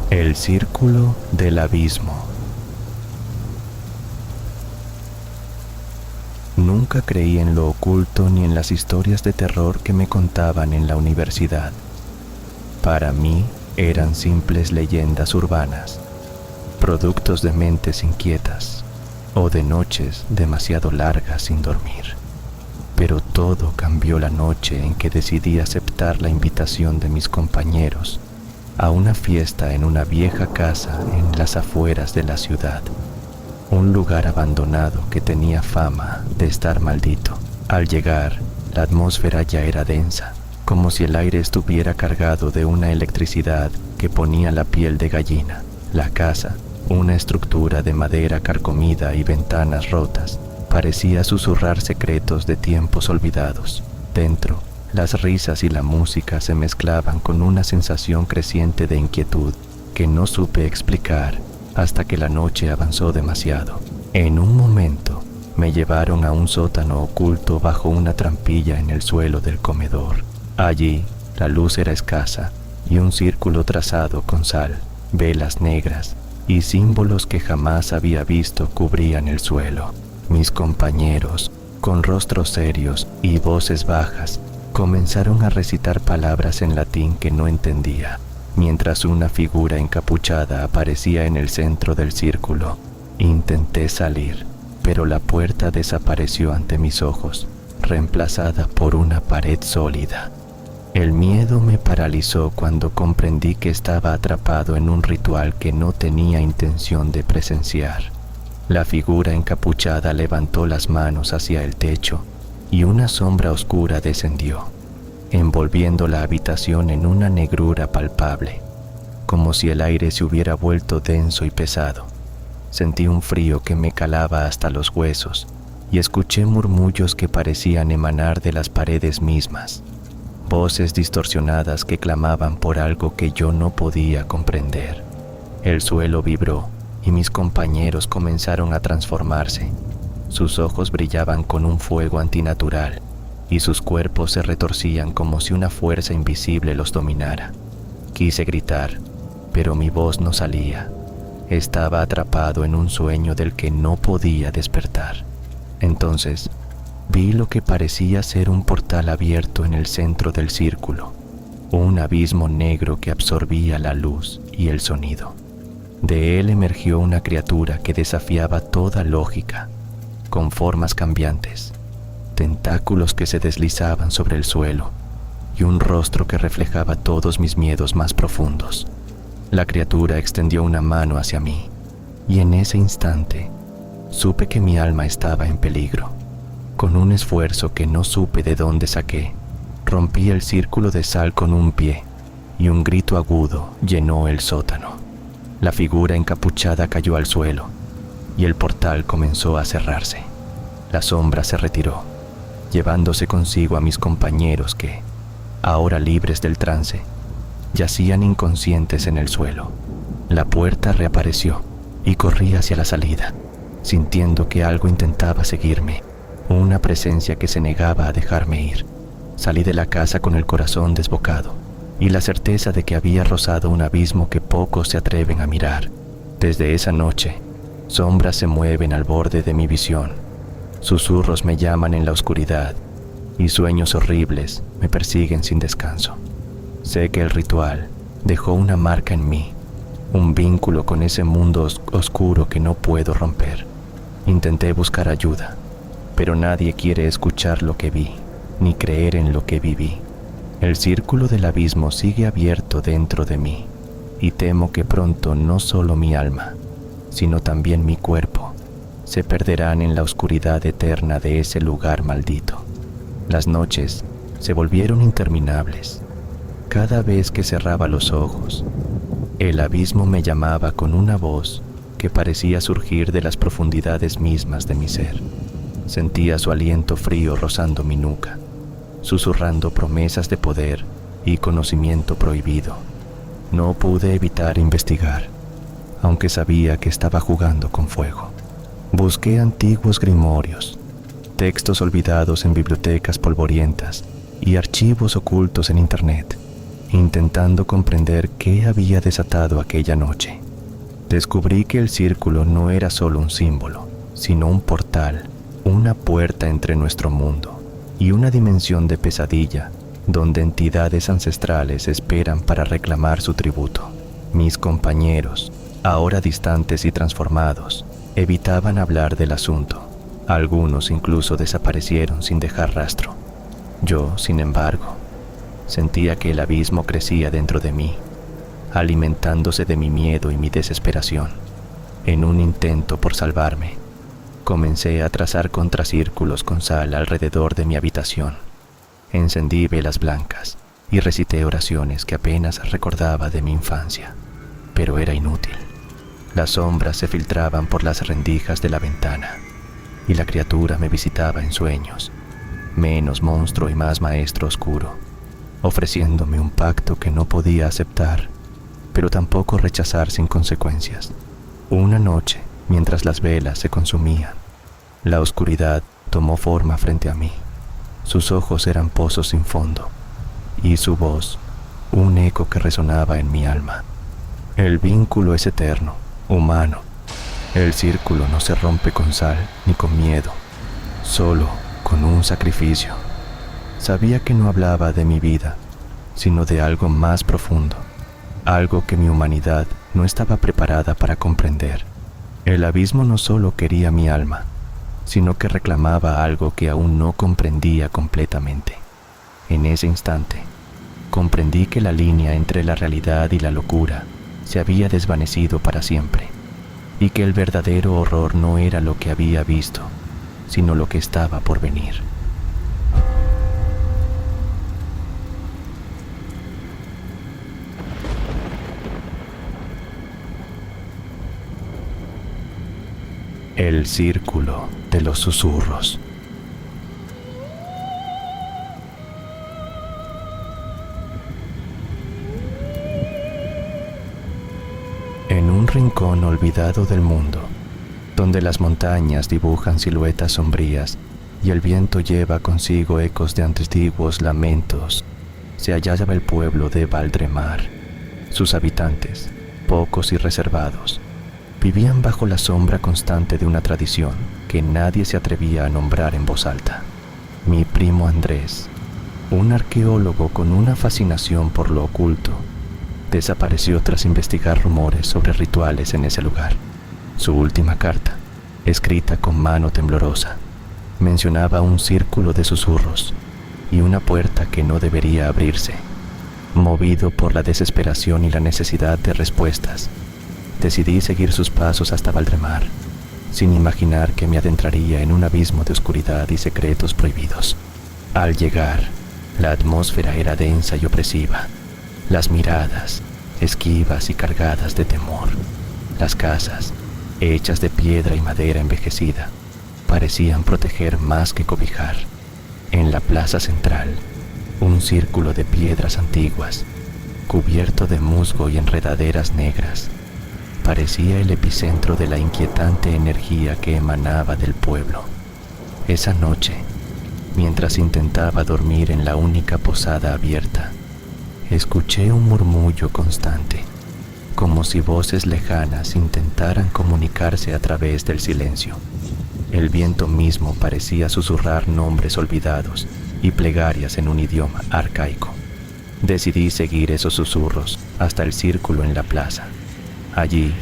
El círculo del abismo. Nunca creí en lo oculto ni en las historias de terror que me contaban en la universidad. Para mí eran simples leyendas urbanas, productos de mentes inquietas o de noches demasiado largas sin dormir. Pero todo cambió la noche en que decidí aceptar la invitación de mis compañeros a una fiesta en una vieja casa en las afueras de la ciudad, un lugar abandonado que tenía fama de estar maldito. Al llegar, la atmósfera ya era densa, como si el aire estuviera cargado de una electricidad que ponía la piel de gallina. La casa, una estructura de madera carcomida y ventanas rotas, parecía susurrar secretos de tiempos olvidados. Dentro, las risas y la música se mezclaban con una sensación creciente de inquietud que no supe explicar hasta que la noche avanzó demasiado. En un momento, me llevaron a un sótano oculto bajo una trampilla en el suelo del comedor. Allí, la luz era escasa y un círculo trazado con sal, velas negras y símbolos que jamás había visto cubrían el suelo. Mis compañeros, con rostros serios y voces bajas, comenzaron a recitar palabras en latín que no entendía, mientras una figura encapuchada aparecía en el centro del círculo. Intenté salir, pero la puerta desapareció ante mis ojos, reemplazada por una pared sólida. El miedo me paralizó cuando comprendí que estaba atrapado en un ritual que no tenía intención de presenciar. La figura encapuchada levantó las manos hacia el techo y una sombra oscura descendió, envolviendo la habitación en una negrura palpable, como si el aire se hubiera vuelto denso y pesado. Sentí un frío que me calaba hasta los huesos y escuché murmullos que parecían emanar de las paredes mismas, voces distorsionadas que clamaban por algo que yo no podía comprender. El suelo vibró y mis compañeros comenzaron a transformarse. Sus ojos brillaban con un fuego antinatural y sus cuerpos se retorcían como si una fuerza invisible los dominara. Quise gritar, pero mi voz no salía. Estaba atrapado en un sueño del que no podía despertar. Entonces, vi lo que parecía ser un portal abierto en el centro del círculo, un abismo negro que absorbía la luz y el sonido. De él emergió una criatura que desafiaba toda lógica, con formas cambiantes, tentáculos que se deslizaban sobre el suelo y un rostro que reflejaba todos mis miedos más profundos. La criatura extendió una mano hacia mí y en ese instante supe que mi alma estaba en peligro. Con un esfuerzo que no supe de dónde saqué, rompí el círculo de sal con un pie y un grito agudo llenó el sótano. La figura encapuchada cayó al suelo y el portal comenzó a cerrarse. La sombra se retiró, llevándose consigo a mis compañeros que, ahora libres del trance, yacían inconscientes en el suelo. La puerta reapareció y corrí hacia la salida, sintiendo que algo intentaba seguirme, una presencia que se negaba a dejarme ir. Salí de la casa con el corazón desbocado y la certeza de que había rozado un abismo que pocos se atreven a mirar. Desde esa noche, sombras se mueven al borde de mi visión, susurros me llaman en la oscuridad y sueños horribles me persiguen sin descanso. Sé que el ritual dejó una marca en mí, un vínculo con ese mundo oscuro que no puedo romper. Intenté buscar ayuda, pero nadie quiere escuchar lo que vi, ni creer en lo que viví. El círculo del abismo sigue abierto dentro de mí, y temo que pronto no solo mi alma, sino también mi cuerpo, se perderán en la oscuridad eterna de ese lugar maldito. Las noches se volvieron interminables. Cada vez que cerraba los ojos, el abismo me llamaba con una voz que parecía surgir de las profundidades mismas de mi ser. Sentía su aliento frío rozando mi nuca, susurrando promesas de poder y conocimiento prohibido. No pude evitar investigar, aunque sabía que estaba jugando con fuego. Busqué antiguos grimorios, textos olvidados en bibliotecas polvorientas y archivos ocultos en internet, intentando comprender qué había desatado aquella noche. Descubrí que el círculo no era solo un símbolo, sino un portal, una puerta entre nuestro mundo y una dimensión de pesadilla donde entidades ancestrales esperan para reclamar su tributo. Mis compañeros, ahora distantes y transformados, evitaban hablar del asunto. Algunos incluso desaparecieron sin dejar rastro. Yo, sin embargo, sentía que el abismo crecía dentro de mí, alimentándose de mi miedo y mi desesperación. En un intento por salvarme, comencé a trazar contracírculos con sal alrededor de mi habitación. Encendí velas blancas y recité oraciones que apenas recordaba de mi infancia, pero era inútil. Las sombras se filtraban por las rendijas de la ventana y la criatura me visitaba en sueños, menos monstruo y más maestro oscuro, ofreciéndome un pacto que no podía aceptar, pero tampoco rechazar sin consecuencias. Una noche, mientras las velas se consumían, la oscuridad tomó forma frente a mí. Sus ojos eran pozos sin fondo, y su voz, un eco que resonaba en mi alma. El vínculo es eterno, humano. El círculo no se rompe con sal ni con miedo, solo con un sacrificio. Sabía que no hablaba de mi vida, sino de algo más profundo, algo que mi humanidad no estaba preparada para comprender. El abismo no solo quería mi alma, sino que reclamaba algo que aún no comprendía completamente. En ese instante, comprendí que la línea entre la realidad y la locura se había desvanecido para siempre, y que el verdadero horror no era lo que había visto, sino lo que estaba por venir. El círculo de los susurros. En un rincón olvidado del mundo, donde las montañas dibujan siluetas sombrías y el viento lleva consigo ecos de antiguos lamentos, se hallaba el pueblo de Valdremar. Sus habitantes, pocos y reservados, vivían bajo la sombra constante de una tradición que nadie se atrevía a nombrar en voz alta. Mi primo Andrés, un arqueólogo con una fascinación por lo oculto, desapareció tras investigar rumores sobre rituales en ese lugar. Su última carta, escrita con mano temblorosa, mencionaba un círculo de susurros y una puerta que no debería abrirse. Movido por la desesperación y la necesidad de respuestas, decidí seguir sus pasos hasta Valdremar, sin imaginar que me adentraría en un abismo de oscuridad y secretos prohibidos. Al llegar, la atmósfera era densa y opresiva. Las miradas, esquivas y cargadas de temor. Las casas, hechas de piedra y madera envejecida, parecían proteger más que cobijar. En la plaza central, un círculo de piedras antiguas, cubierto de musgo y enredaderas negras, parecía el epicentro de la inquietante energía que emanaba del pueblo. Esa noche, mientras intentaba dormir en la única posada abierta, escuché un murmullo constante, como si voces lejanas intentaran comunicarse a través del silencio. El viento mismo parecía susurrar nombres olvidados y plegarias en un idioma arcaico. Decidí seguir esos susurros hasta el círculo en la plaza. Allí,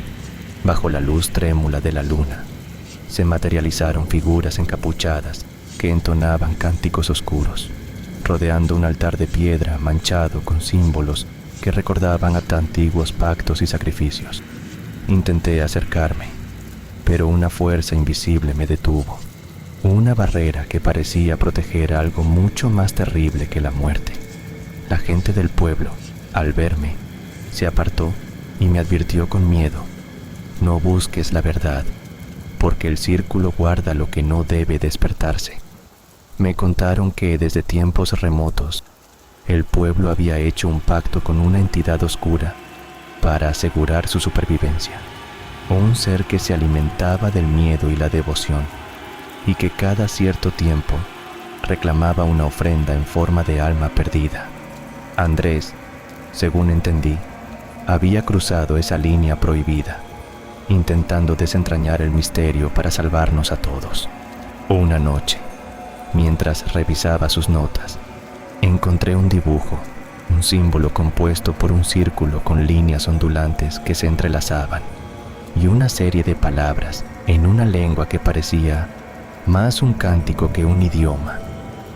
bajo la luz trémula de la luna, se materializaron figuras encapuchadas que entonaban cánticos oscuros, rodeando un altar de piedra manchado con símbolos que recordaban a antiguos pactos y sacrificios. Intenté acercarme, pero una fuerza invisible me detuvo, una barrera que parecía proteger algo mucho más terrible que la muerte. La gente del pueblo, al verme, se apartó y me advirtió con miedo: no busques la verdad, porque el círculo guarda lo que no debe despertarse. Me contaron que desde tiempos remotos, el pueblo había hecho un pacto con una entidad oscura para asegurar su supervivencia. Un ser que se alimentaba del miedo y la devoción, y que cada cierto tiempo reclamaba una ofrenda en forma de alma perdida. Andrés, según entendí, había cruzado esa línea prohibida, intentando desentrañar el misterio para salvarnos a todos. Una noche, mientras revisaba sus notas, encontré un dibujo, un símbolo compuesto por un círculo con líneas ondulantes que se entrelazaban, y una serie de palabras en una lengua que parecía más un cántico que un idioma.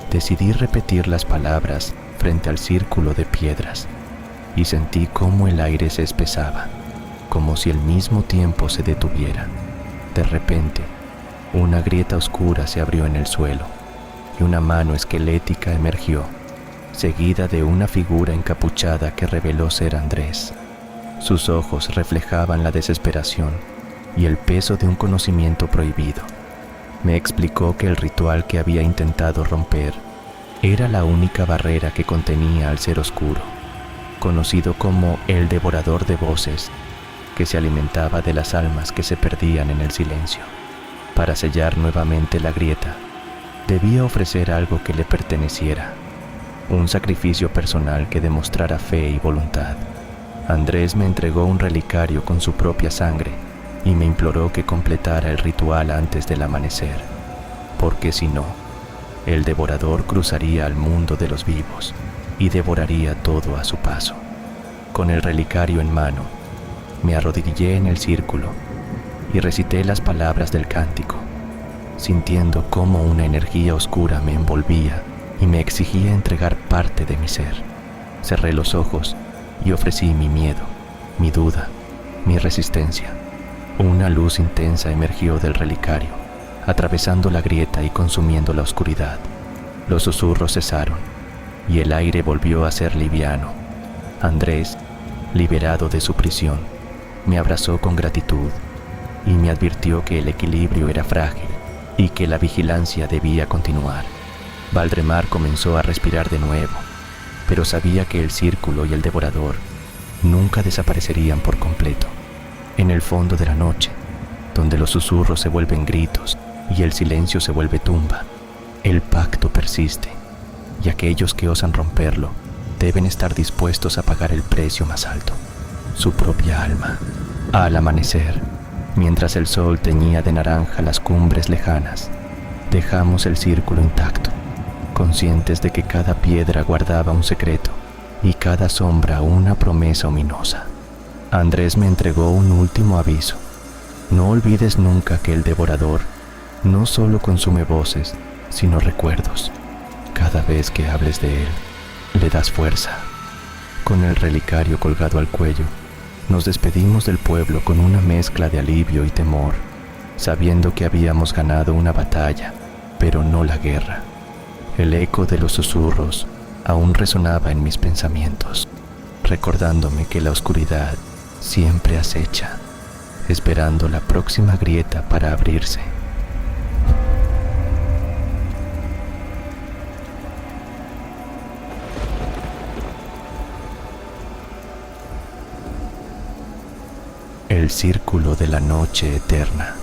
Decidí repetir las palabras frente al círculo de piedras y sentí cómo el aire se espesaba, como si el mismo tiempo se detuviera. De repente, una grieta oscura se abrió en el suelo y una mano esquelética emergió, seguida de una figura encapuchada que reveló ser Andrés. Sus ojos reflejaban la desesperación y el peso de un conocimiento prohibido. Me explicó que el ritual que había intentado romper era la única barrera que contenía al ser oscuro, conocido como el devorador de voces, que se alimentaba de las almas que se perdían en el silencio. Para sellar nuevamente la grieta, debía ofrecer algo que le perteneciera, un sacrificio personal que demostrara fe y voluntad. Andrés me entregó un relicario con su propia sangre y me imploró que completara el ritual antes del amanecer, porque si no, el devorador cruzaría al mundo de los vivos y devoraría todo a su paso. Con el relicario en mano, me arrodillé en el círculo y recité las palabras del cántico, sintiendo cómo una energía oscura me envolvía y me exigía entregar parte de mi ser. Cerré los ojos y ofrecí mi miedo, mi duda, mi resistencia. Una luz intensa emergió del relicario, atravesando la grieta y consumiendo la oscuridad. Los susurros cesaron y el aire volvió a ser liviano. Andrés, liberado de su prisión, me abrazó con gratitud y me advirtió que el equilibrio era frágil y que la vigilancia debía continuar. Valdemar comenzó a respirar de nuevo, pero sabía que el círculo y el devorador nunca desaparecerían por completo. En el fondo de la noche, donde los susurros se vuelven gritos y el silencio se vuelve tumba, el pacto persiste, y aquellos que osan romperlo deben estar dispuestos a pagar el precio más alto, su propia alma. Al amanecer, mientras el sol teñía de naranja las cumbres lejanas, dejamos el círculo intacto, conscientes de que cada piedra guardaba un secreto y cada sombra una promesa ominosa. Andrés me entregó un último aviso. No olvides nunca que el devorador no solo consume voces, sino recuerdos. Cada vez que hables de él, le das fuerza. Con el relicario colgado al cuello, nos despedimos del pueblo con una mezcla de alivio y temor, sabiendo que habíamos ganado una batalla, pero no la guerra. El eco de los susurros aún resonaba en mis pensamientos, recordándome que la oscuridad siempre acecha, esperando la próxima grieta para abrirse. El círculo de la noche eterna.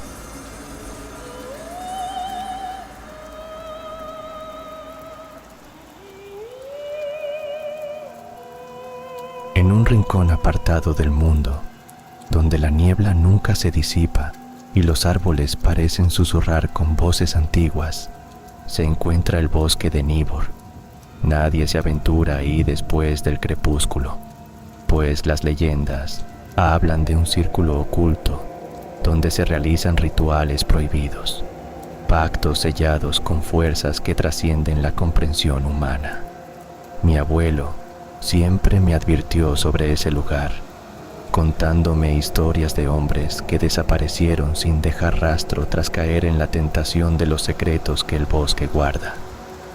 En un rincón apartado del mundo, donde la niebla nunca se disipa y los árboles parecen susurrar con voces antiguas, se encuentra el bosque de Nibor. Nadie se aventura ahí después del crepúsculo, pues las leyendas hablan de un círculo oculto donde se realizan rituales prohibidos, pactos sellados con fuerzas que trascienden la comprensión humana. Mi abuelo siempre me advirtió sobre ese lugar, contándome historias de hombres que desaparecieron sin dejar rastro tras caer en la tentación de los secretos que el bosque guarda.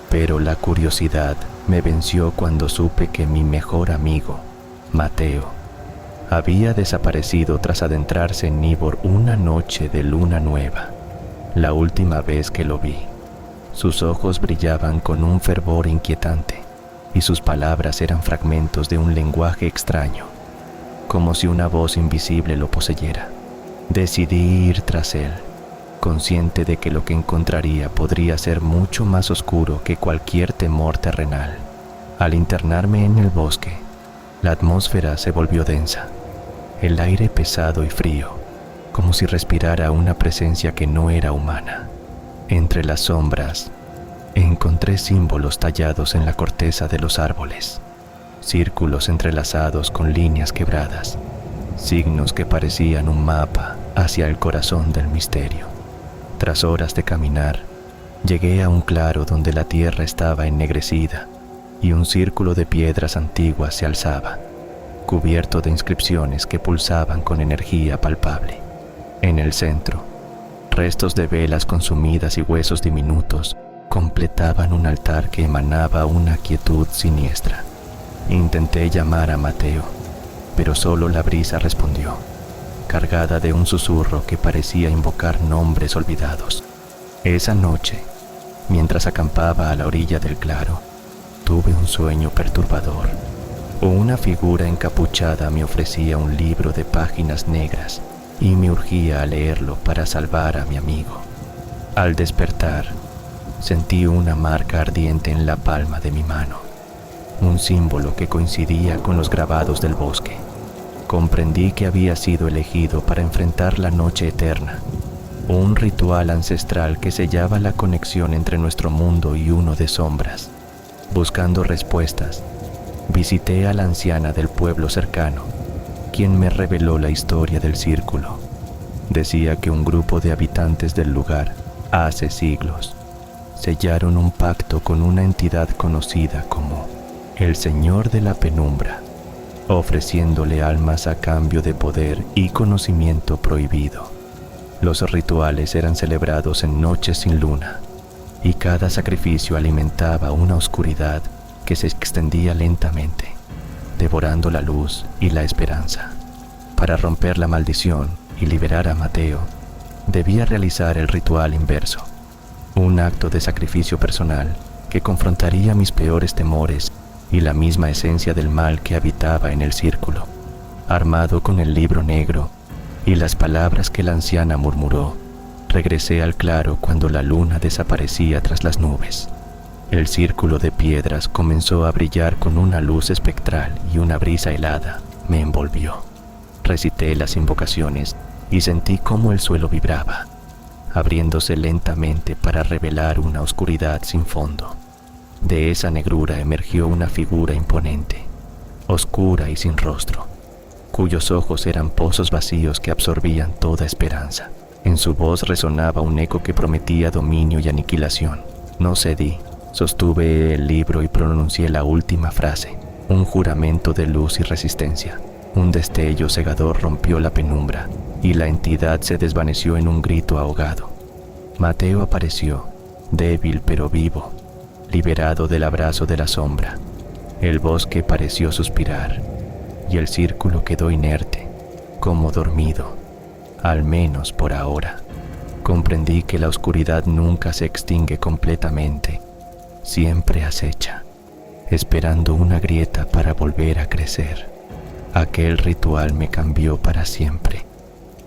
Pero la curiosidad me venció cuando supe que mi mejor amigo, Mateo, había desaparecido tras adentrarse en Nibor una noche de luna nueva, la última vez que lo vi. Sus ojos brillaban con un fervor inquietante y sus palabras eran fragmentos de un lenguaje extraño, como si una voz invisible lo poseyera. Decidí ir tras él, consciente de que lo que encontraría podría ser mucho más oscuro que cualquier temor terrenal. Al internarme en el bosque, la atmósfera se volvió densa, el aire pesado y frío, como si respirara una presencia que no era humana. Entre las sombras, encontré símbolos tallados en la corteza de los árboles, círculos entrelazados con líneas quebradas, signos que parecían un mapa hacia el corazón del misterio. Tras horas de caminar, llegué a un claro donde la tierra estaba ennegrecida y un círculo de piedras antiguas se alzaba, cubierto de inscripciones que pulsaban con energía palpable. En el centro, restos de velas consumidas y huesos diminutos completaban un altar que emanaba una quietud siniestra. Intenté llamar a Mateo, pero solo la brisa respondió, cargada de un susurro que parecía invocar nombres olvidados. Esa noche, mientras acampaba a la orilla del claro, tuve un sueño perturbador. Una figura encapuchada me ofrecía un libro de páginas negras y me urgía a leerlo para salvar a mi amigo. Al despertar, sentí una marca ardiente en la palma de mi mano, un símbolo que coincidía con los grabados del bosque. Comprendí que había sido elegido para enfrentar la noche eterna, un ritual ancestral que sellaba la conexión entre nuestro mundo y uno de sombras. Buscando respuestas, visité a la anciana del pueblo cercano, quien me reveló la historia del círculo. Decía que un grupo de habitantes del lugar, hace siglos, sellaron un pacto con una entidad conocida como el Señor de la Penumbra, ofreciéndole almas a cambio de poder y conocimiento prohibido. Los rituales eran celebrados en noches sin luna, y cada sacrificio alimentaba una oscuridad que se extendía lentamente, devorando la luz y la esperanza. Para romper la maldición y liberar a Mateo, debía realizar el ritual inverso, un acto de sacrificio personal que confrontaría mis peores temores y la misma esencia del mal que habitaba en el círculo. Armado con el libro negro y las palabras que la anciana murmuró, regresé al claro cuando la luna desaparecía tras las nubes. El círculo de piedras comenzó a brillar con una luz espectral y una brisa helada me envolvió. Recité las invocaciones y sentí cómo el suelo vibraba, abriéndose lentamente para revelar una oscuridad sin fondo. De esa negrura emergió una figura imponente, oscura y sin rostro, cuyos ojos eran pozos vacíos que absorbían toda esperanza. En su voz resonaba un eco que prometía dominio y aniquilación. No cedí, sostuve el libro y pronuncié la última frase, un juramento de luz y resistencia. Un destello cegador rompió la penumbra y la entidad se desvaneció en un grito ahogado. Mateo apareció, débil pero vivo, liberado del abrazo de la sombra. El bosque pareció suspirar y el círculo quedó inerte, como dormido, al menos por ahora. Comprendí que la oscuridad nunca se extingue completamente, siempre acecha, esperando una grieta para volver a crecer. Aquel ritual me cambió para siempre,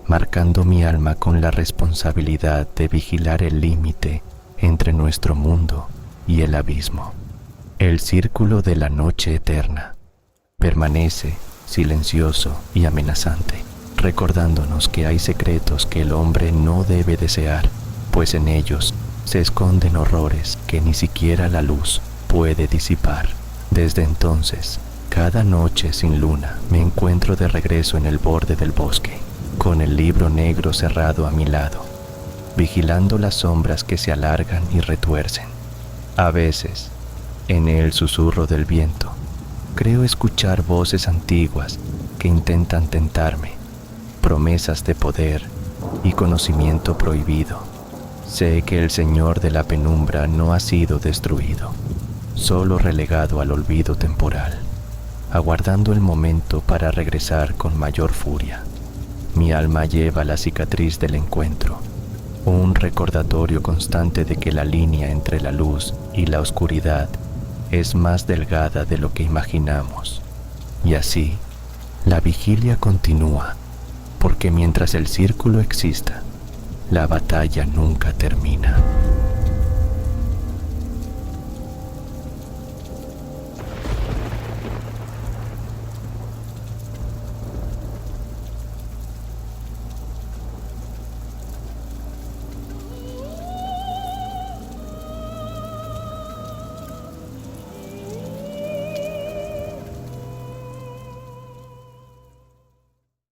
marcando mi alma con la responsabilidad de vigilar el límite entre nuestro mundo y el abismo. El círculo de la noche eterna permanece silencioso y amenazante, recordándonos que hay secretos que el hombre no debe desear, pues en ellos se esconden horrores que ni siquiera la luz puede disipar. Desde entonces, cada noche sin luna me encuentro de regreso en el borde del bosque, con el libro negro cerrado a mi lado, vigilando las sombras que se alargan y retuercen. A veces, en el susurro del viento, creo escuchar voces antiguas que intentan tentarme, promesas de poder y conocimiento prohibido. Sé que el Señor de la Penumbra no ha sido destruido, solo relegado al olvido temporal, aguardando el momento para regresar con mayor furia. Mi alma lleva la cicatriz del encuentro, un recordatorio constante de que la línea entre la luz y la oscuridad es más delgada de lo que imaginamos. Y así, la vigilia continúa, porque mientras el círculo exista, La batalla nunca termina.